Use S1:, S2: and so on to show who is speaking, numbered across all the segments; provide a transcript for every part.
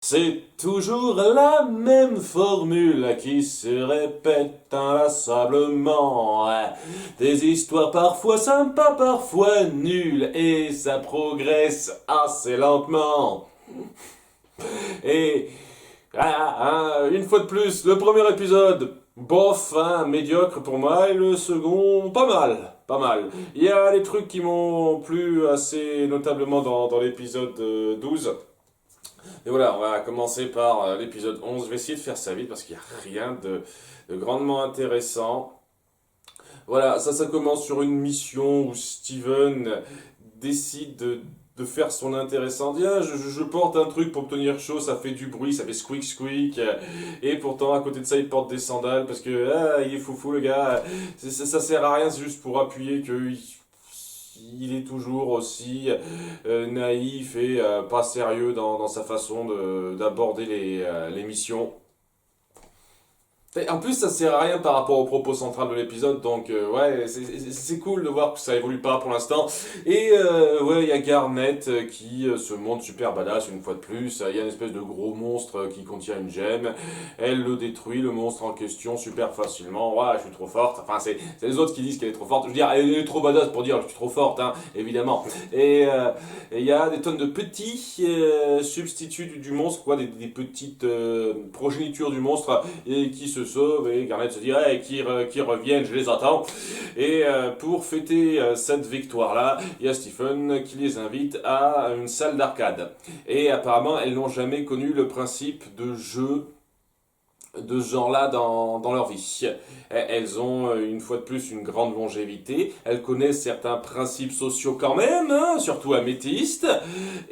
S1: C'est toujours la même formule qui se répète inlassablement. Des histoires parfois sympas, parfois nulles, et ça progresse assez lentement. Et une fois de plus, le premier épisode, bof, médiocre pour moi, et le second, pas mal. Pas mal. Il y a des trucs qui m'ont plu assez notablement dans l'épisode 12. Et voilà, on va commencer par l'épisode 11. Je vais essayer de faire ça vite parce qu'il n'y a rien de grandement intéressant. Voilà, ça commence sur une mission où Steven décide de faire son intéressant. Dit, je porte un truc pour me tenir chaud, ça fait du bruit, ça fait squeak squeak. Et pourtant, à côté de ça, il porte des sandales parce que il est foufou le gars. Ça sert à rien, c'est juste pour appuyer que il est toujours aussi naïf et pas sérieux dans sa façon d'aborder les missions. Et en plus, ça sert à rien par rapport au propos central de l'épisode, donc ouais, c'est cool de voir que ça évolue pas pour l'instant. Et ouais, il y a Garnet qui se montre super badass une fois de plus. Il y a une espèce de gros monstre qui contient une gemme. Elle le détruit, le monstre en question, super facilement. Ouais, je suis trop forte. Enfin, c'est les autres qui disent qu'elle est trop forte. Je veux dire, elle est trop badass pour dire je suis trop forte, hein, évidemment. Et il y a des tonnes de petits substituts du monstre, quoi, des petites progénitures du monstre et qui se sauvent et Garnet se dit hey, qui reviennent, je les attends. Et pour fêter cette victoire-là, il y a Stephen qui les invite à une salle d'arcade. Et apparemment, elles n'ont jamais connu le principe de jeu de ce genre-là dans leur vie. Elles ont une fois de plus une grande longévité, elles connaissent certains principes sociaux quand même, hein, surtout améthystes,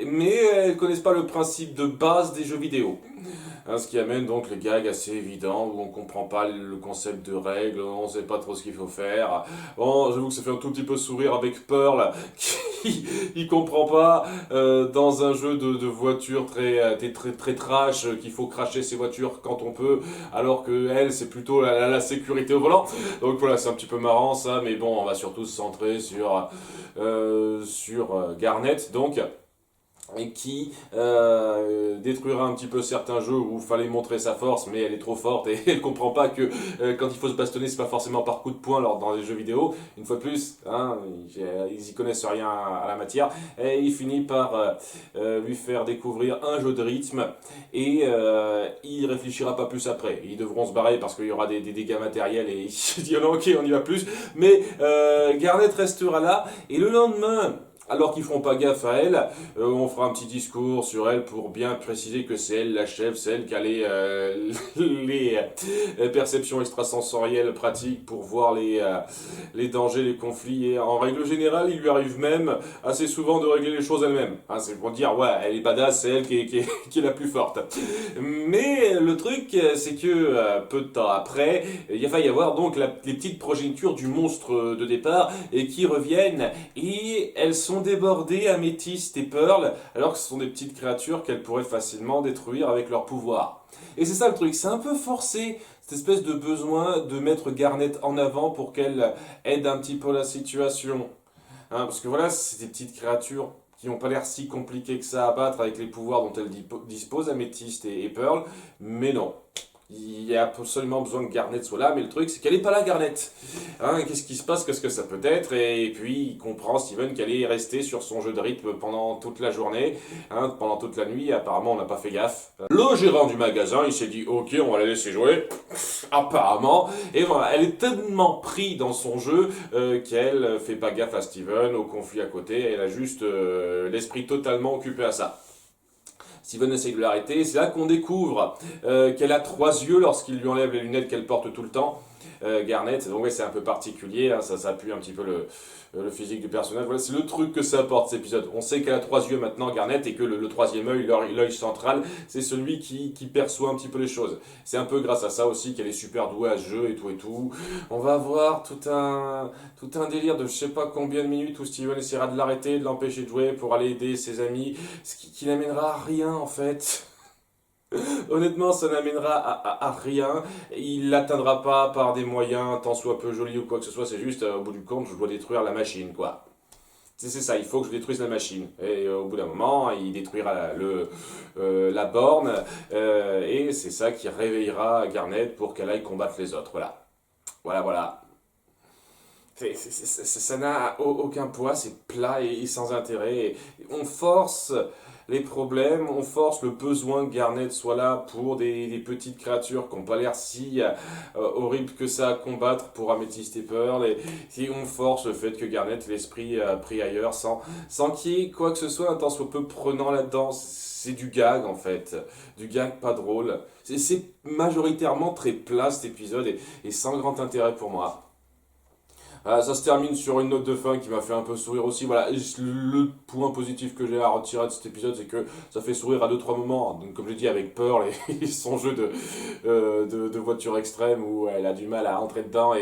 S1: mais elles connaissent pas le principe de base des jeux vidéo. Hein, ce qui amène donc le gag assez évident où on comprend pas le concept de règles, on sait pas trop ce qu'il faut faire. Bon, j'avoue que ça fait un tout petit peu sourire avec Pearl qui il comprend pas dans un jeu de voiture très trash qu'il faut cracher ses voitures quand on peut, alors que elle c'est plutôt la sécurité au volant. Donc voilà, c'est un petit peu marrant ça, mais bon, on va surtout se centrer sur Garnet donc et qui détruira un petit peu certains jeux où il fallait montrer sa force, mais elle est trop forte et elle comprend pas que quand il faut se bastonner, c'est pas forcément par coup de poing dans les jeux vidéo. Une fois de plus, hein, ils y connaissent rien à la matière. Et il finit par lui faire découvrir un jeu de rythme et il réfléchira pas plus après. Ils devront se barrer parce qu'il y aura des dégâts matériels et il se dit oh non, ok, on y va plus. Mais Garnet restera là et le lendemain, alors qu'ils feront pas gaffe à elle, on fera un petit discours sur elle pour bien préciser que c'est elle la chef, c'est elle qui a les perceptions extrasensorielles pratiques pour voir les dangers, les conflits. Et en règle générale, il lui arrive même assez souvent de régler les choses elle-même. Hein, c'est pour dire, ouais, elle est badass, c'est elle qui est la plus forte. Mais le truc, c'est que peu de temps après, il va y avoir donc les petites progénitures du monstre de départ et qui reviennent et elles sont débordées, Améthyste et Pearl, alors que ce sont des petites créatures qu'elles pourraient facilement détruire avec leur pouvoir. Et c'est ça le truc, c'est un peu forcé, cette espèce de besoin de mettre Garnet en avant pour qu'elle aide un petit peu la situation. Hein, parce que voilà, c'est des petites créatures qui n'ont pas l'air si compliquées que ça à battre avec les pouvoirs dont elles disposent, Améthyste et Pearl, mais non. Il y a absolument besoin que Garnet soit là, mais le truc c'est qu'elle n'est pas là, Garnet. Hein, qu'est-ce qui se passe, qu'est-ce que ça peut être? Et puis il comprend, Steven, qu'elle est restée sur son jeu de rythme pendant toute la journée, hein, pendant toute la nuit, et apparemment on n'a pas fait gaffe. Le gérant du magasin, il s'est dit ok, on va la laisser jouer, apparemment, et voilà, elle est tellement prise dans son jeu qu'elle fait pas gaffe à Steven, au conflit à côté, elle a juste l'esprit totalement occupé à ça. Steven essaye de l'arrêter. C'est là qu'on découvre qu'elle a trois yeux lorsqu'il lui enlève les lunettes qu'elle porte tout le temps. Garnet, donc ouais, c'est un peu particulier, hein, ça appuie un petit peu le physique du personnage. Voilà, c'est le truc que ça apporte cet épisode. On sait qu'elle a trois yeux maintenant, Garnet, et que le troisième œil, l'œil central, c'est celui qui perçoit un petit peu les choses. C'est un peu grâce à ça aussi qu'elle est super douée à ce jeu et tout et tout. On va avoir tout un délire de je sais pas combien de minutes où Steven essaiera de l'arrêter, de l'empêcher de jouer pour aller aider ses amis, ce qui n'amènera à rien en fait. Honnêtement, ça n'amènera à rien. Il l'atteindra pas par des moyens tant soit peu jolis ou quoi que ce soit. C'est juste, au bout du compte, je dois détruire la machine, quoi. C'est ça, il faut que je détruise la machine. Et au bout d'un moment, il détruira la borne, et c'est ça qui réveillera Garnet pour qu'elle aille combattre les autres. Voilà. Voilà, voilà. Ça n'a aucun poids, c'est plat et sans intérêt. On force les problèmes, on force le besoin que Garnet soit là pour des petites créatures qui n'ont pas l'air si horribles que ça à combattre pour Améthyste et Pearl. Et si on force le fait que Garnet ait l'esprit pris ailleurs sans qu'il y ait quoi que ce soit un tant soit peu prenant là-dedans. C'est du gag en fait, du gag pas drôle. C'est majoritairement très plat cet épisode et sans grand intérêt pour moi. Ça se termine sur une note de fin qui m'a fait un peu sourire aussi. Voilà, le point positif que j'ai à retirer de cet épisode, c'est que ça fait sourire à deux trois moments. Donc, comme je dis, avec Pearl et son jeu de voiture extrême où elle a du mal à entrer dedans.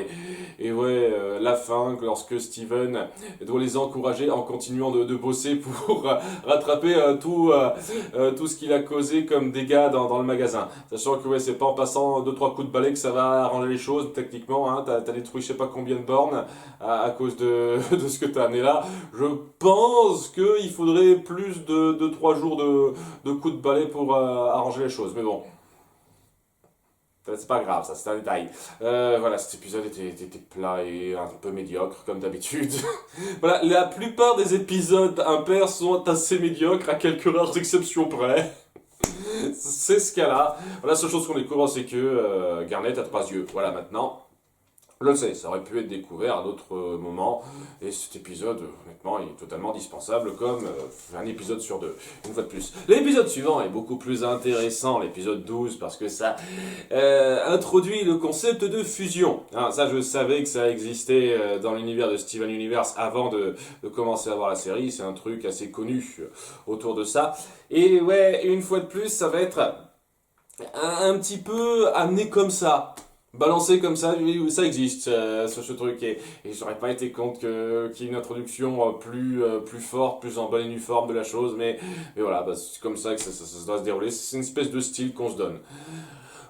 S1: Et ouais, la fin, lorsque Steven doit les encourager en continuant de bosser pour rattraper tout ce qu'il a causé comme dégâts dans le magasin. Sachant que ouais, c'est pas en passant deux trois coups de balai que ça va arranger les choses, techniquement. Hein, t'as détruit je sais pas combien de bornes à cause de ce que tu as amené là. Je pense qu'il faudrait plus de 3 jours de coups de balai pour arranger les choses. Mais bon, c'est pas grave, ça c'est un détail. Voilà, cet épisode était plat et un peu médiocre comme d'habitude. Voilà, la plupart des épisodes impairs sont assez médiocres à quelques rares exceptions près. C'est ce cas-là. Voilà, la seule chose qu'on découvre, c'est que Garnet a 3 yeux. Voilà, maintenant. Je le sais, ça aurait pu être découvert à d'autres moments, et cet épisode, honnêtement, il est totalement dispensable comme un épisode sur deux, une fois de plus. L'épisode suivant est beaucoup plus intéressant, l'épisode 12, parce que ça introduit le concept de fusion. Hein, ça, je savais que ça existait dans l'univers de Steven Universe avant de commencer à voir la série, c'est un truc assez connu autour de ça. Et ouais, une fois de plus, ça va être un petit peu amené comme ça. Balancé comme ça existe, ce truc. Et j'aurais pas été contre qu'il y ait une introduction plus forte, plus en bonne et due forme de la chose, mais voilà, bah, c'est comme ça que ça doit se dérouler. C'est une espèce de style qu'on se donne.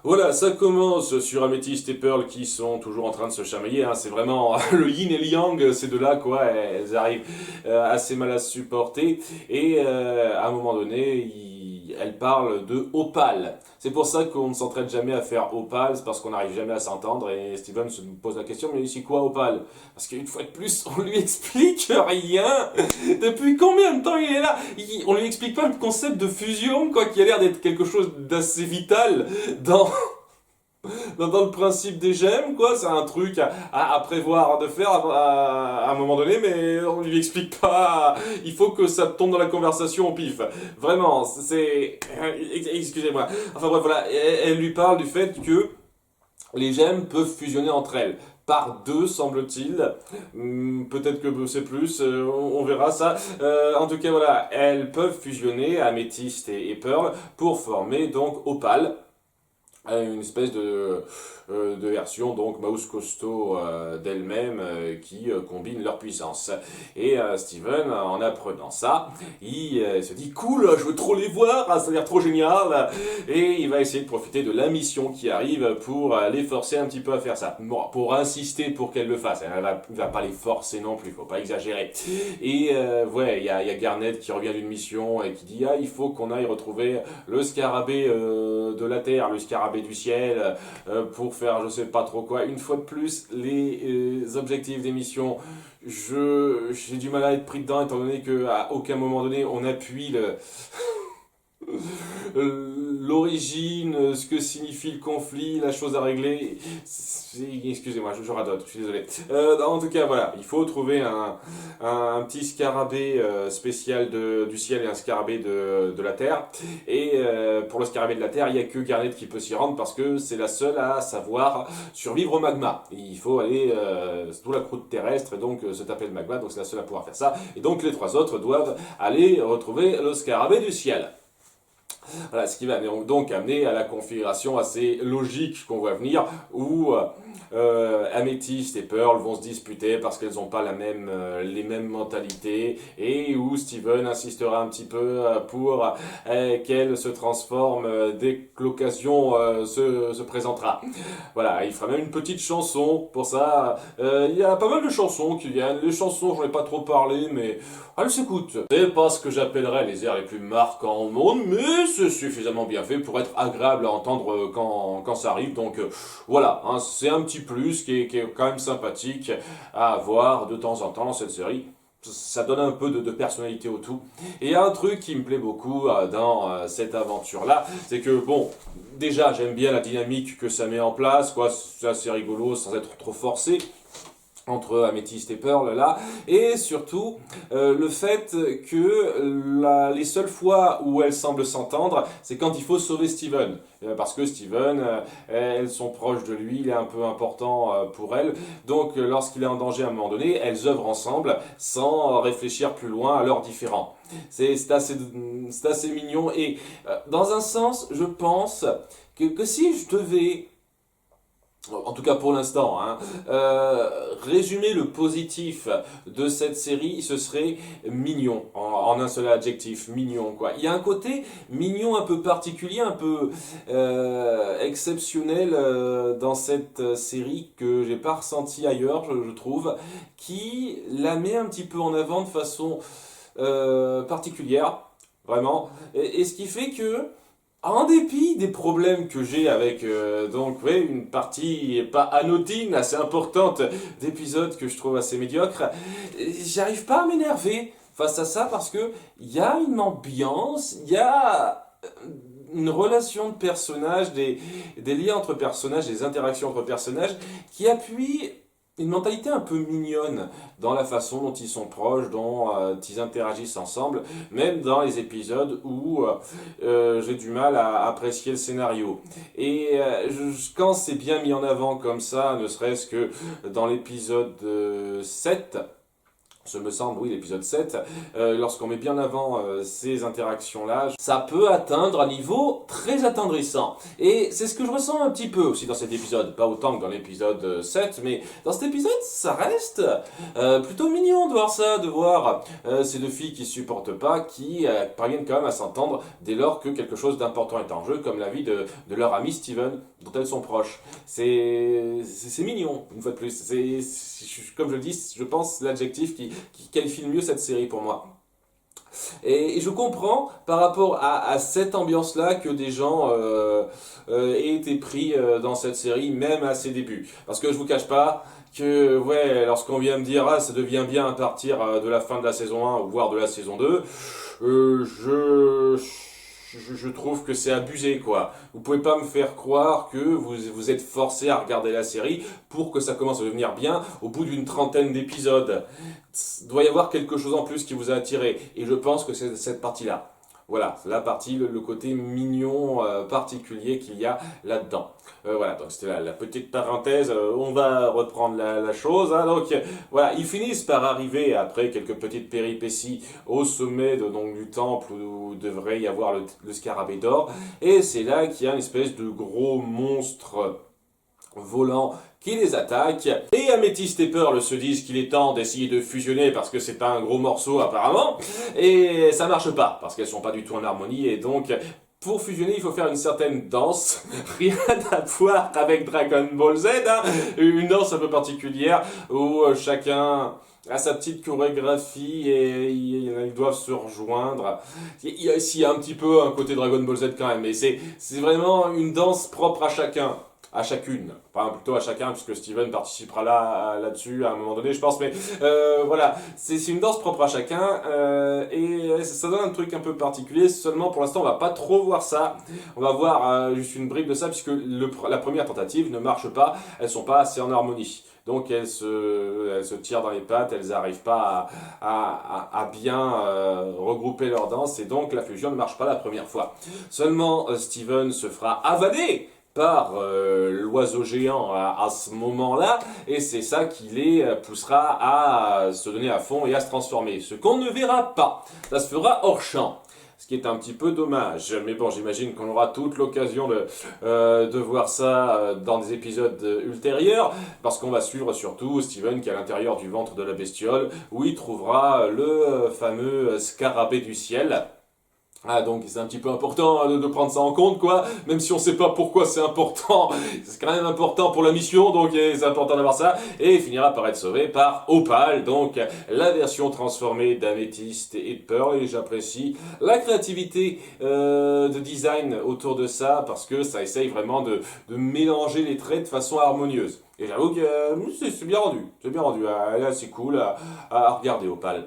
S1: Voilà, ça commence sur Améthyste et Pearl qui sont toujours en train de se chamailler. Hein. C'est vraiment le yin et le yang, ces deux-là, quoi. Elles arrivent assez mal à se supporter. Et à un moment donné, elles parlent de Opal. C'est pour ça qu'on ne s'entraîne jamais à faire Opal, c'est parce qu'on n'arrive jamais à s'entendre. Et Steven se pose la question, mais c'est quoi Opal? Parce qu'une fois de plus, on lui explique rien. Depuis combien de temps il est là? On lui explique pas le concept de fusion, quoi, qui a l'air d'être quelque chose d'assez vital dans le principe des gemmes, quoi. C'est un truc à prévoir de faire à un moment donné, mais on lui explique pas. Il faut que ça tombe dans la conversation au pif. Vraiment, excusez-moi. Enfin bref, voilà. Elle lui parle du fait que les gemmes peuvent fusionner entre elles. Par deux, semble-t-il. Peut-être que c'est plus, on verra ça. En tout cas, voilà, elles peuvent fusionner, Améthyste et Pearl, pour former donc Opal. Une espèce de version donc mouse costaud d'elle-même qui combine leur puissance. Et Steven, en apprenant ça, il se dit cool, je veux trop les voir, ça a l'air trop génial, et il va essayer de profiter de la mission qui arrive pour les forcer un petit peu à faire ça, bon, pour insister pour qu'elle le fasse. Elle va pas les forcer non plus, faut pas exagérer. Et ouais, il y a Garnet qui revient d'une mission et qui dit il faut qu'on aille retrouver le scarabée de la Terre, le scarabée du ciel, pour faire je sais pas trop quoi. Une fois de plus, les objectifs des missions, j'ai du mal à être pris dedans étant donné qu'à aucun moment donné on appuie l'origine, ce que signifie le conflit, la chose à régler. Excusez-moi, je radote, je suis désolé. En tout cas, voilà, il faut trouver un petit scarabée spécial du ciel et un scarabée de la terre. Et pour le scarabée de la terre, il n'y a que Garnet qui peut s'y rendre parce que c'est la seule à savoir survivre au magma. Il faut aller sous la croûte terrestre et donc se taper le magma, donc c'est la seule à pouvoir faire ça. Et donc les trois autres doivent aller retrouver le scarabée du ciel. Voilà, ce qui va donc amener à la configuration assez logique qu'on voit venir, où Amethyst et Pearl vont se disputer parce qu'elles n'ont pas les mêmes mentalités, et où Steven insistera un petit peu pour qu'elle se transforme dès que l'occasion se présentera. Voilà, il fera même une petite chanson pour ça. Il y a pas mal de chansons qui viennent. Les chansons, j'en ai pas trop parlé, mais elles s'écoutent. C'est pas ce que j'appellerais les airs les plus marquants au monde, mais c'est suffisamment bien fait pour être agréable à entendre quand ça arrive. Donc voilà, hein, c'est un petit plus qui est quand même sympathique à avoir de temps en temps dans cette série. Ça donne un peu de personnalité au tout. Et il y a un truc qui me plaît beaucoup dans cette aventure-là, c'est que bon, déjà j'aime bien la dynamique que ça met en place, quoi, c'est assez rigolo sans être trop forcé entre Amethyst et Pearl là, et surtout le fait que les seules fois où elles semblent s'entendre, c'est quand il faut sauver Steven, parce que Steven, elles sont proches de lui, il est un peu important pour elles, donc lorsqu'il est en danger à un moment donné, elles œuvrent ensemble sans réfléchir plus loin à leurs différends. C'est assez mignon, et dans un sens, je pense que si je devais, en tout cas pour l'instant, hein, résumer le positif de cette série, ce serait mignon, en un seul adjectif, mignon quoi. Il y a un côté mignon un peu particulier, un peu exceptionnel dans cette série que j'ai pas ressenti ailleurs, je trouve, qui la met un petit peu en avant de façon particulière, vraiment, et ce qui fait que en dépit des problèmes que j'ai avec une partie pas anodine, assez importante d'épisodes que je trouve assez médiocres, j'arrive pas à m'énerver face à ça parce que il y a une ambiance, il y a une relation de personnages, des liens entre personnages, des interactions entre personnages qui appuient une mentalité un peu mignonne dans la façon dont ils sont proches, dont ils interagissent ensemble, même dans les épisodes où j'ai du mal à apprécier le scénario. Et quand c'est bien mis en avant comme ça, ne serait-ce que dans l'épisode 7, ce me semble, oui, l'épisode 7, lorsqu'on met bien en avant ces interactions-là, ça peut atteindre un niveau très attendrissant. Et c'est ce que je ressens un petit peu aussi dans cet épisode, pas autant que dans l'épisode 7, mais dans cet épisode, ça reste plutôt mignon de voir ça, de voir ces deux filles qui se supportent pas, qui parviennent quand même à s'entendre dès lors que quelque chose d'important est en jeu, comme la vie de leur ami Steven, dont elles sont proches. C'est mignon, une fois de plus. Comme je le dis, je pense l'adjectif qui qualifie le mieux cette série pour moi. Et je comprends par rapport à cette ambiance-là que des gens aient été pris dans cette série, même à ses débuts. Parce que je vous cache pas que, ouais, lorsqu'on vient me dire ça devient bien à partir de la fin de la saison 1, voire de la saison 2, je trouve que c'est abusé, quoi. Vous pouvez pas me faire croire que vous êtes forcé à regarder la série pour que ça commence à devenir bien au bout d'une trentaine d'épisodes. Il doit y avoir quelque chose en plus qui vous a attiré. Et je pense que c'est cette partie-là. Voilà, la partie, le côté mignon particulier qu'il y a là-dedans. Voilà, donc c'était la petite parenthèse. On va reprendre la chose. Hein, donc voilà, ils finissent par arriver, après quelques petites péripéties, au sommet du temple où devrait y avoir le scarabée d'or. Et c'est là qu'il y a une espèce de gros monstre volant qui les attaque, et Amethyst et Pearl se disent qu'il est temps d'essayer de fusionner parce que c'est pas un gros morceau apparemment, et ça marche pas parce qu'elles sont pas du tout en harmonie, et donc pour fusionner il faut faire une certaine danse, rien à voir avec Dragon Ball Z, hein, une danse un peu particulière où chacun a sa petite chorégraphie et ils doivent se rejoindre. Il y a ici un petit peu un côté Dragon Ball Z quand même, mais c'est vraiment une danse propre à chacun. À chacune, enfin plutôt à chacun, puisque Steven participera là-dessus à un moment donné, je pense, mais voilà, c'est une danse propre à chacun, et ça donne un truc un peu particulier. Seulement pour l'instant on va pas trop voir ça, on va voir juste une bribe de ça, puisque la première tentative ne marche pas, elles sont pas assez en harmonie. Donc elles se tirent dans les pattes, elles n'arrivent pas à bien regrouper leur danse, et donc la fusion ne marche pas la première fois. Seulement Steven se fera avaler par l'oiseau géant à ce moment-là, et c'est ça qui les poussera à se donner à fond et à se transformer. Ce qu'on ne verra pas, ça se fera hors champ. ce qui est un petit peu dommage. Mais bon, j'imagine qu'on aura toute l'occasion de voir ça dans des épisodes ultérieurs, parce qu'on va suivre surtout Steven qui est à l'intérieur du ventre de la bestiole, où il trouvera le fameux scarabée du ciel. Ah, donc c'est un petit peu important de prendre ça en compte, quoi, même si on sait pas pourquoi c'est important, c'est quand même important pour la mission, donc c'est important d'avoir ça, et il finira par être sauvé par Opal, donc la version transformée d'Améthyste et de Pearl, et j'apprécie la créativité de design autour de ça, parce que ça essaye vraiment de mélanger les traits de façon harmonieuse. Et j'avoue que c'est bien rendu, elle est assez cool à regarder, Opal.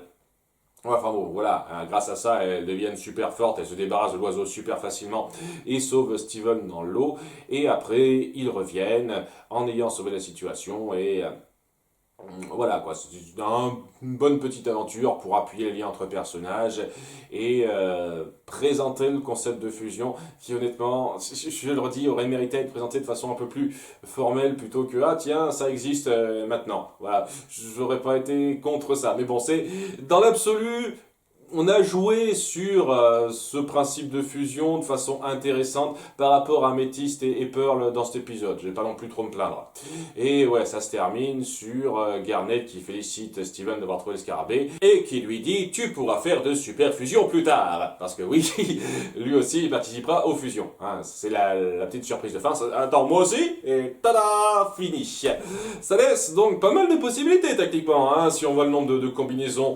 S1: Ouais, enfin bon, voilà, hein, grâce à ça, elles deviennent super fortes, elles se débarrassent de l'oiseau super facilement et sauvent Steven dans l'eau. Et après, ils reviennent en ayant sauvé la situation et voilà quoi, c'est une bonne petite aventure pour appuyer les liens entre personnages et présenter le concept de fusion qui honnêtement, je le redis, aurait mérité d'être présenté de façon un peu plus formelle plutôt que ah tiens ça existe maintenant. Voilà, j'aurais pas été contre ça, mais bon c'est dans l'absolu. On a joué sur ce principe de fusion de façon intéressante par rapport à Améthyste et Pearl dans cet épisode. Je vais pas non plus trop me plaindre. Et ouais, ça se termine sur Garnet qui félicite Steven d'avoir trouvé le scarabée et qui lui dit tu pourras faire de super fusions plus tard. Parce que oui, lui aussi il participera aux fusions. Hein, c'est la petite surprise de fin. Attends, moi aussi et tada, fini. Ça laisse donc pas mal de possibilités tactiquement, hein, si on voit le nombre de combinaisons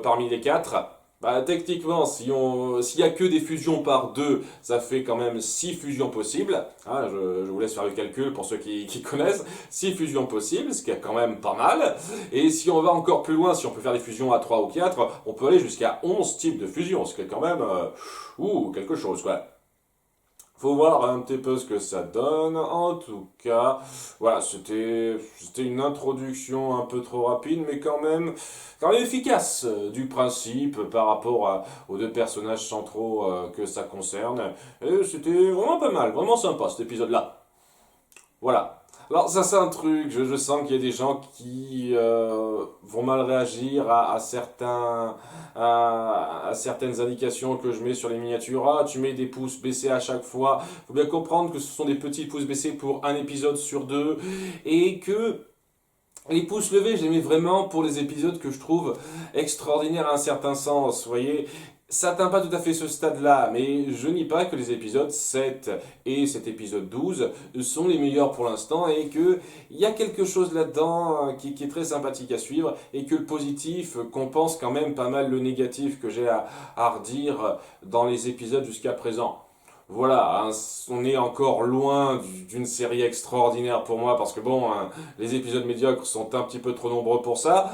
S1: parmi les 4. Bah, techniquement, s'il y a que des fusions par 2, ça fait quand même 6 fusions possibles. Hein, je vous laisse faire le calcul pour ceux qui connaissent. 6 fusions possibles, ce qui est quand même pas mal. Et si on va encore plus loin, si on peut faire des fusions à 3 ou 4, on peut aller jusqu'à 11 types de fusions, ce qui est quand même quelque chose, quoi. Faut voir un petit peu ce que ça donne. En tout cas, voilà, c'était une introduction un peu trop rapide, mais quand même efficace du principe par rapport aux deux personnages centraux que ça concerne. Et c'était vraiment pas mal, vraiment sympa cet épisode-là. Voilà. Alors ça c'est un truc, je sens qu'il y a des gens qui vont mal réagir à certaines indications que je mets sur les miniatures. Ah, tu mets des pouces baissés à chaque fois. Faut bien comprendre que ce sont des petits pouces baissés pour un épisode sur 2 et que les pouces levés, je les mets vraiment pour les épisodes que je trouve extraordinaires à un certain sens. Vous voyez, ça n'atteint pas tout à fait ce stade-là, mais je nie pas que les épisodes 7 et cet épisode 12 sont les meilleurs pour l'instant et qu'il y a quelque chose là-dedans qui est très sympathique à suivre et que le positif compense quand même pas mal le négatif que j'ai à redire dans les épisodes jusqu'à présent. Voilà, hein, on est encore loin d'une série extraordinaire pour moi parce que bon, hein, les épisodes médiocres sont un petit peu trop nombreux pour ça.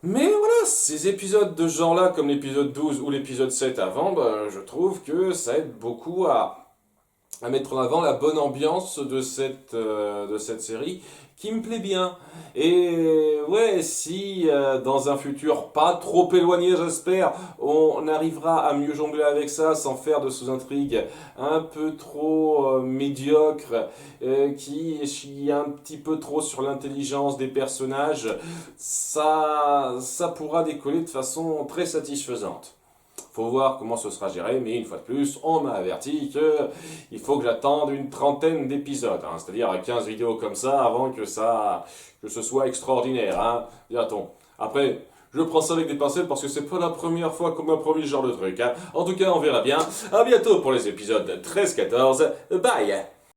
S1: Mais voilà, ces épisodes de ce genre-là, comme l'épisode 12 ou l'épisode 7 avant, bah, je trouve que ça aide beaucoup à mettre en avant la bonne ambiance de cette série qui me plaît bien. Et ouais, si dans un futur pas trop éloigné, j'espère, on arrivera à mieux jongler avec ça sans faire de sous-intrigues un peu trop médiocres qui chient un petit peu trop sur l'intelligence des personnages, ça pourra décoller de façon très satisfaisante. Faut voir comment ce sera géré, mais une fois de plus, on m'a averti qu'il faut que j'attende une trentaine d'épisodes, hein, c'est-à-dire 15 vidéos comme ça avant que ce soit extraordinaire, hein, dira-t-on. Après, je prends ça avec des pincettes parce que c'est pas la première fois qu'on m'a promis ce genre de truc, hein. En tout cas, on verra bien. À bientôt pour les épisodes 13-14. Bye!